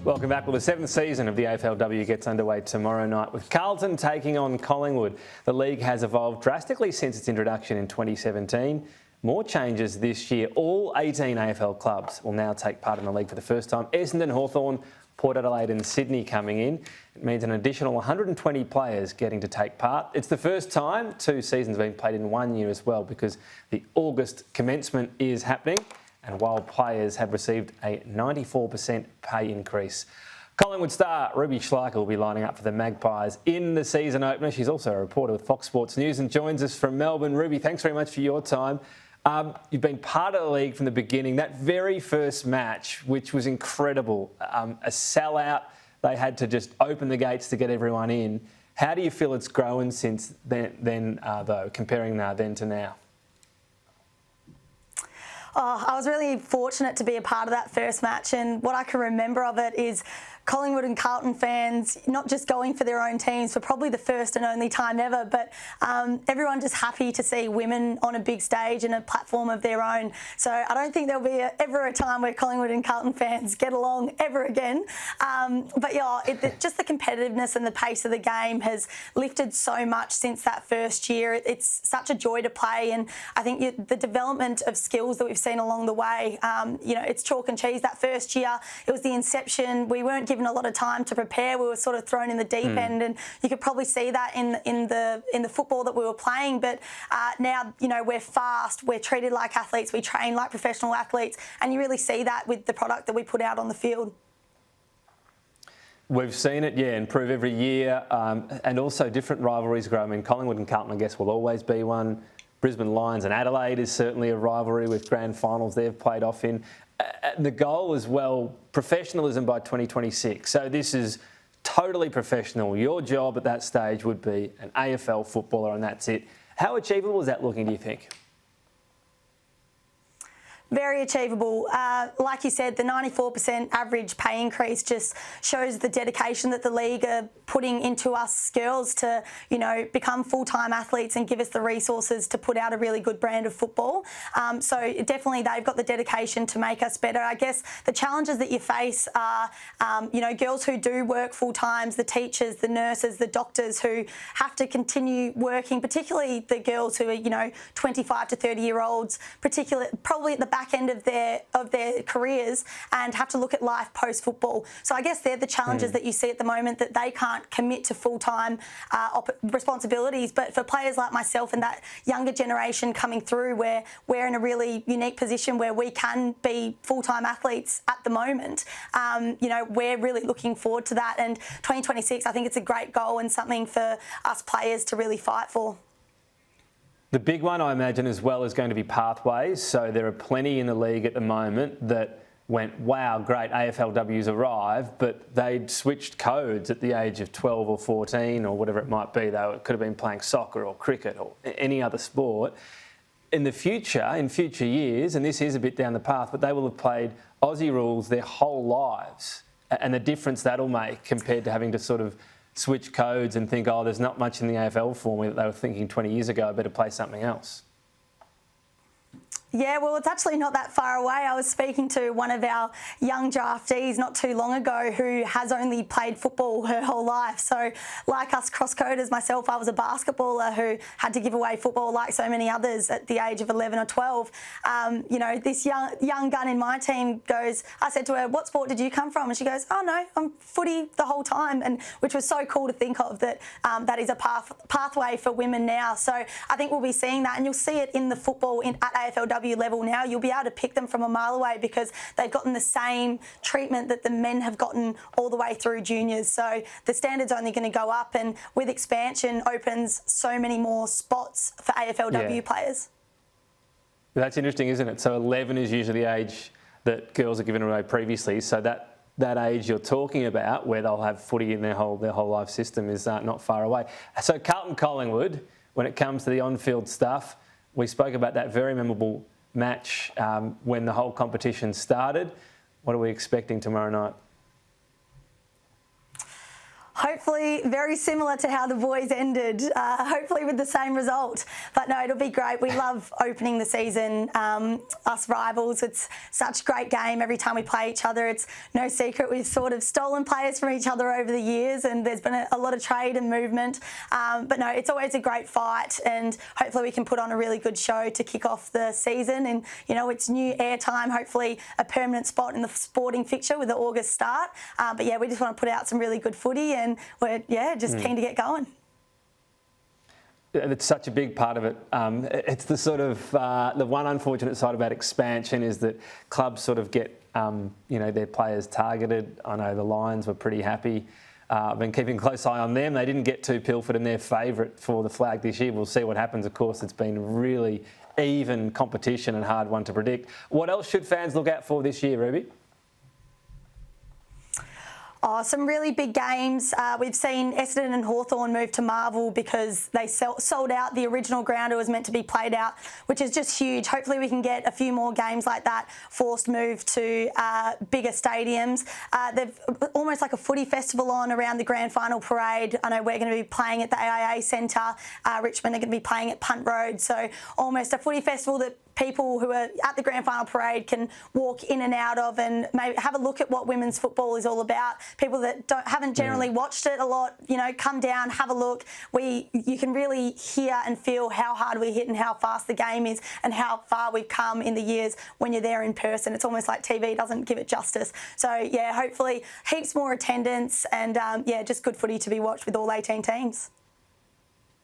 Welcome back. Well, the seventh season of the AFLW gets underway tomorrow night with Carlton taking on Collingwood. The league has evolved drastically since its introduction in 2017. More changes this year. All 18 AFL clubs will now take part in the league for the first time. Essendon, Hawthorn, Port Adelaide and Sydney coming in. It means an additional 120 players getting to take part. It's the first time two seasons have been played in 1 year as well, because the August commencement is happening, and while players have received a 94% pay increase. Collingwood star Ruby Schleicher will be lining up for the Magpies in the season opener. She's also a reporter with Fox Sports News and joins us from Melbourne. Ruby, thanks very much for your time. You've been part of the league from the beginning. That very first match, which was incredible, a sellout. They had to just open the gates to get everyone in. How do you feel it's grown since then though, comparing then to now? Oh, I was really fortunate to be a part of that first match, and what I can remember of it is Collingwood and Carlton fans not just going for their own teams for probably the first and only time ever, but everyone just happy to see women on a big stage and a platform of their own. So I don't think there'll be ever a time where Collingwood and Carlton fans get along ever again. But yeah, just the competitiveness and the pace of the game has lifted so much since that first year. It's such a joy to play, and I think the development of skills that we've seen along the way, it's chalk and cheese. That first year, it was the inception. We weren't given a lot of time to prepare. We were sort of thrown in the deep end, and you could probably see that in the football that we were playing. But now, we're fast. We're treated like athletes. We train like professional athletes, and you really see that with the product that we put out on the field. We've seen it, improve every year, and also different rivalries grow. I mean, Collingwood and Carlton, I guess, will always be one. Brisbane Lions and Adelaide is certainly a rivalry with grand finals they've played off in. And the goal as well, professionalism by 2026. So this is totally professional. Your job at that stage would be an AFL footballer, and that's it. How achievable is that looking, do you think? Very achievable. Like you said, the 94% average pay increase just shows the dedication that the league are putting into us girls to, become full-time athletes and give us the resources to put out a really good brand of football. So definitely they've got the dedication to make us better. I guess the challenges that you face are, girls who do work full-time, the teachers, the nurses, the doctors who have to continue working, particularly the girls who are, 25 to 30-year-olds, probably at the back end of their careers, and have to look at life post-football. So I guess they're the challenges that you see at the moment, that they can't commit to full-time responsibilities. But for players like myself and that younger generation coming through, where we're in a really unique position where we can be full-time athletes at the moment, we're really looking forward to that. And 2026, I think it's a great goal and something for us players to really fight for. The big one, I imagine, as well, is going to be pathways. So there are plenty in the league at the moment that went, wow, great, AFLW's arrived, but they'd switched codes at the age of 12 or 14 or whatever it might be. They could have been playing soccer or cricket or any other sport. In future years, and this is a bit down the path, but they will have played Aussie rules their whole lives, and the difference that'll make compared to having to sort of switch codes and think, oh, there's not much in the AFL for me, that they were thinking 20 years ago, I better play something else. Yeah, well, it's actually not that far away. I was speaking to one of our young draftees not too long ago who has only played football her whole life. So like us cross-coders, myself, I was a basketballer who had to give away football like so many others at the age of 11 or 12. This young gun in my team goes, I said to her, what sport did you come from? And she goes, oh no, I'm footy the whole time. And which was so cool to think of, that that is a pathway for women now. So I think we'll be seeing that, and you'll see it in the football at AFLW level now. You'll be able to pick them from a mile away because they've gotten the same treatment that the men have gotten all the way through juniors. So the standard's only going to go up, and with expansion opens so many more spots for AFLW players. That's interesting, isn't it? So 11 is usually the age that girls are given away previously. So that age you're talking about, where they'll have footy in their whole life system, is not far away. So Carlton Collingwood, when it comes to the on-field stuff, we spoke about that very memorable match when the whole competition started. What are we expecting tomorrow night? Hopefully very similar to how the boys ended, hopefully with the same result. But no, it'll be great. We love opening the season, us rivals. It's such a great game every time we play each other. It's no secret we've sort of stolen players from each other over the years, and there's been a lot of trade and movement. But no, it's always a great fight, and hopefully we can put on a really good show to kick off the season. And, you know, it's new airtime, hopefully a permanent spot in the sporting fixture with the August start. But yeah, we just want to put out some really good footy, and we're just keen to get going. It's such a big part of it. It's the sort of the one unfortunate side about expansion is that clubs sort of get their players targeted. I know the Lions were pretty happy. I've been keeping a close eye on them. They didn't get too pilfered, and they're favourite for the flag this year. We'll see what happens. Of course, it's been really even competition and hard one to predict. What else should fans look out for this year, Ruby? Oh, some really big games. We've seen Essendon and Hawthorn move to Marvel because they sold out the original ground it was meant to be played out, which is just huge. Hopefully we can get a few more games like that, forced move to bigger stadiums. They've almost like a footy festival on around the grand final parade. I know we're going to be playing at the AIA Centre. Richmond are going to be playing at Punt Road. So almost a footy festival that people who are at the grand final parade can walk in and out of, and maybe have a look at what women's football is all about. People that haven't generally watched it a lot, you know, come down, have a look. You can really hear and feel how hard we hit and how fast the game is and how far we've come in the years when you're there in person. It's almost like TV doesn't give it justice. So yeah, hopefully heaps more attendance and just good footy to be watched with all 18 teams.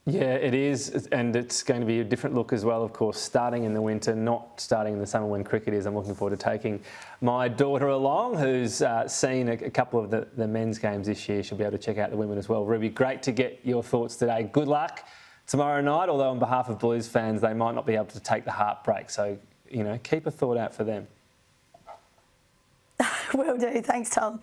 Yeah, it is, and it's going to be a different look as well, of course, starting in the winter, not starting in the summer when cricket is. I'm looking forward to taking my daughter along, who's seen a couple of the men's games this year. She'll be able to check out the women as well. Ruby, great to get your thoughts today. Good luck tomorrow night, although on behalf of Blues fans, they might not be able to take the heartbreak. So, you know, keep a thought out for them. Will do. Thanks, Tom.